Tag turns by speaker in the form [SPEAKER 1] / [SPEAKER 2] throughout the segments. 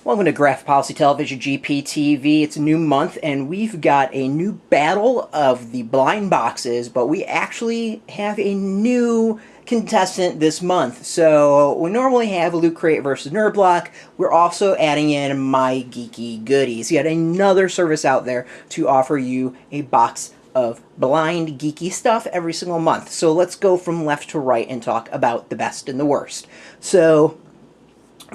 [SPEAKER 1] Welcome to Graph Policy Television GPTV. It's a new month, and we've got a new battle of the blind boxes, but we actually have a new contestant this month. So we normally have Loot Crate versus Nerd Block. We're also adding in My Geeky Goodies, yet another service out there to offer you a box of blind geeky stuff every single month. So let's go from left to right and talk about the best and the worst. So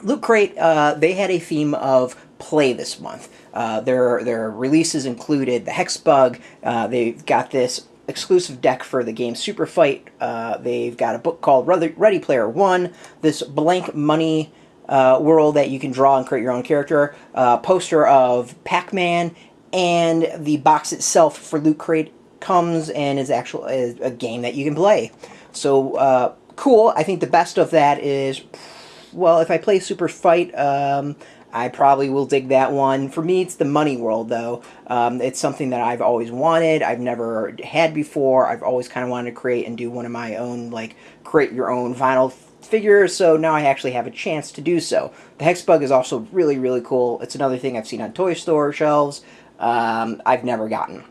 [SPEAKER 1] Loot Crate, they had a theme of play this month. Their releases included the Hex Bug. They've got this exclusive deck for the game Super Fight. They've got a book called Ready Player One. This blank money world that you can draw and create your own character. Poster of Pac-Man, and the box itself for Loot Crate comes and is actually a game that you can play. So cool. I think the best of that is, well, if I play Super Fight, I probably will dig that one. For me, it's the Money World, though. It's something that I've always wanted. I've never had before. I've always kind of wanted to create and do one of my own, like, create your own vinyl figures, so now I actually have a chance to do so. The Hex Bug is also really, really cool. It's another thing I've seen on toy store shelves. I've never gotten.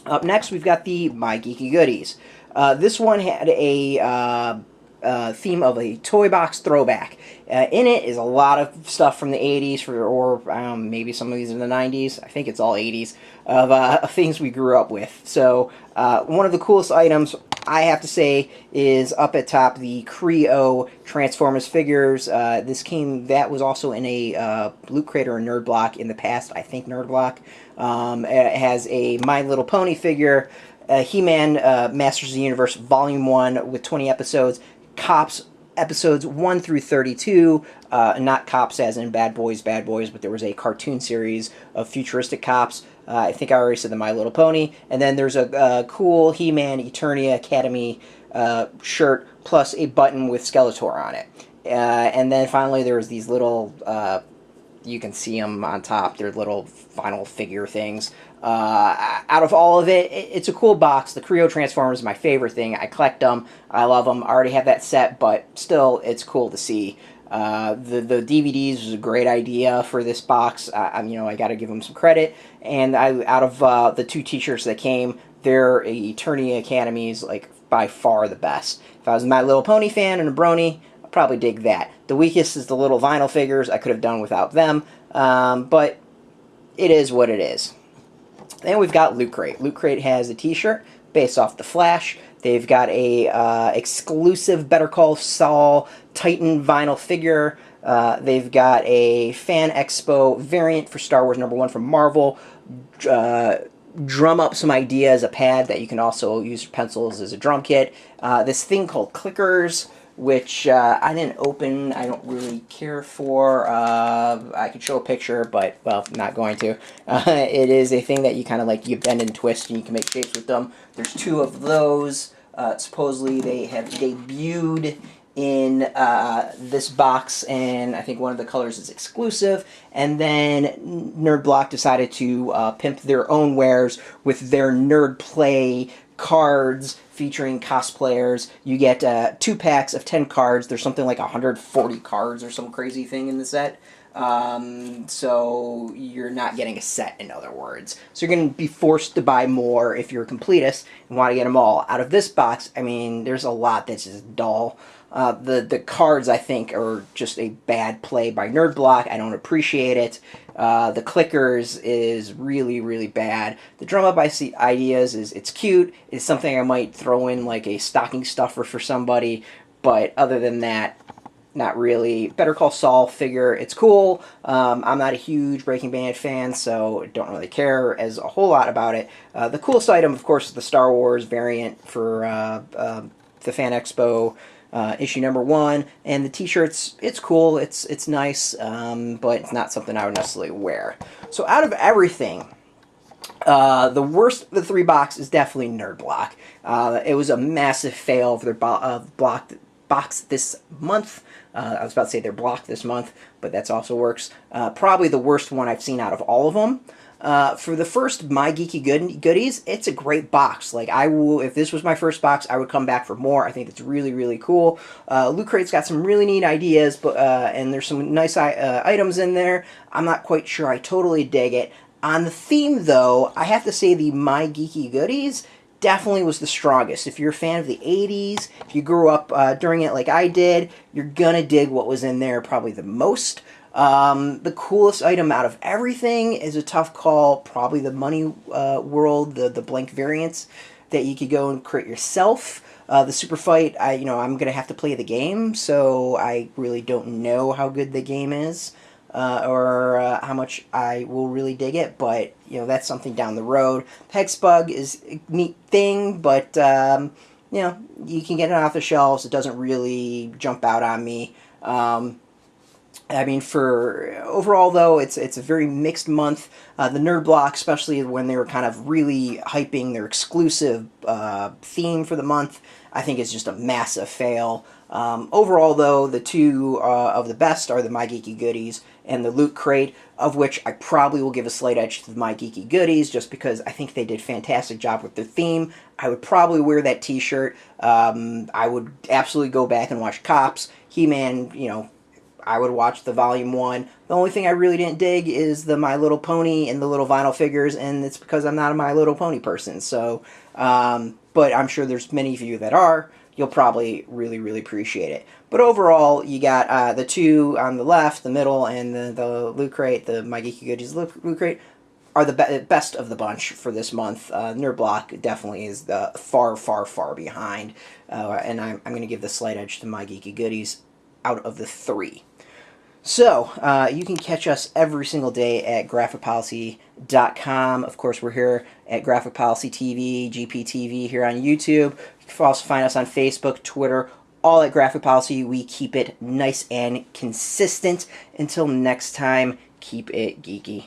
[SPEAKER 1] Up next, we've got the My Geeky Goodies. This one had a theme of a toy box throwback. In it is a lot of stuff from the 80s, or maybe some of these in the 90s. I think it's all 80s, of things we grew up with. So one of the coolest items, I have to say, is up at top, the Creo Transformers figures. That was also in a Loot Crate or a Nerd Block in the past, I think Nerd Block. It has a My Little Pony figure, He-Man Masters of the Universe Volume 1 with 20 episodes, Cops episodes 1 through 32, not Cops as in Bad Boys, but there was a cartoon series of futuristic cops. I think I already said the My Little Pony. And then there's a cool He-Man Eternia Academy shirt, plus a button with Skeletor on it. And then finally there's these little, you can see them on top, they're little vinyl figure things. Out of all of it, it's a cool box. The Creo Transformers is my favorite thing. I collect them. I love them. I already have that set, but still, it's cool to see. The DVDs was a great idea for this box. I got to give them some credit. And out of the two T-shirts that came, their Eternia Academy is like by far the best. If I was a My Little Pony fan and a brony, I'd probably dig that. The weakest is the little vinyl figures. I could have done without them, but it is what it is. Then we've got Loot Crate. Loot Crate has a T-shirt based off The Flash. They've got a exclusive Better Call Saul Titan vinyl figure. They've got a Fan Expo variant for Star Wars #1 from Marvel. Drum up some ideas, a pad that you can also use for pencils as a drum kit. This thing called clickers, which I didn't open, I don't really care for. I could show a picture, but, well, not going to. It is a thing that you kind of like, you bend and twist and you can make shapes with them. There's 2 of those. Supposedly they have debuted in this box, and I think one of the colors is exclusive. And then Nerd Block decided to pimp their own wares with their Nerd Play cards featuring cosplayers. You get 2 packs of 10 cards. There's something like 140 cards or some crazy thing in the set. So you're not getting a set, in other words. So you're going to be forced to buy more if you're a completist and want to get them all. Out of this box, I mean, there's a lot that's just dull. The cards, I think, are just a bad play by Nerd Block. I don't appreciate it. The clickers is really, really bad. The drum up ideas it's cute. It's something I might throw in like a stocking stuffer for somebody, but other than that, not really. Better Call Saul figure, it's cool. I'm not a huge Breaking Bad fan, so don't really care as a whole lot about it. The coolest item, of course, is the Star Wars variant for the Fan Expo issue #1, and the T-shirts, it's cool, it's nice, but it's not something I would necessarily wear. So out of everything, the worst of the 3 box is definitely Nerd Block. It was a massive fail for their box this month. I was about to say they're blocked this month, but that also works. Probably the worst one I've seen out of all of them. For the first My Geeky Goodies, it's a great box. Like, I will, if this was my first box, I would come back for more. I think it's really, really cool. Loot Crate's got some really neat ideas, but and there's some nice items in there. I'm not quite sure I totally dig it. On the theme, though, I have to say the My Geeky Goodies definitely was the strongest. If you're a fan of the 80s, if you grew up during it like I did, you're gonna dig what was in there probably the most. The coolest item out of everything is a tough call. Probably the Money World, the blank variants that you could go and create yourself. The Super Fight, I'm gonna have to play the game, so I really don't know how good the game is, or how much I will really dig it. But that's something down the road. Hexbug is a neat thing, but you can get it off the shelves. It doesn't really jump out on me. I mean, for overall though, it's a very mixed month. The Nerd Block, especially when they were kind of really hyping their exclusive theme for the month, I think is just a massive fail. Overall though, the two of the best are the My Geeky Goodies and the Loot Crate, of which I probably will give a slight edge to the My Geeky Goodies, just because I think they did a fantastic job with their theme. I would probably wear that t-shirt. I would absolutely go back and watch Cops. He-Man, I would watch the Volume 1. The only thing I really didn't dig is the My Little Pony and the little vinyl figures, and it's because I'm not a My Little Pony person. So, but I'm sure there's many of you that are. You'll probably really, really appreciate it. But overall, you got the two on the left, the middle, and the Loot Crate, the My Geeky Goodies Loot Crate, are the best of the bunch for this month. Nerd Block definitely is the far, far, far behind. And I'm going to give the slight edge to My Geeky Goodies out of the three. So, you can catch us every single day at graphicpolicy.com. Of course, we're here at Graphic Policy TV, GPTV here on YouTube. You can also find us on Facebook, Twitter, all at Graphic Policy. We keep it nice and consistent. Until next time, keep it geeky.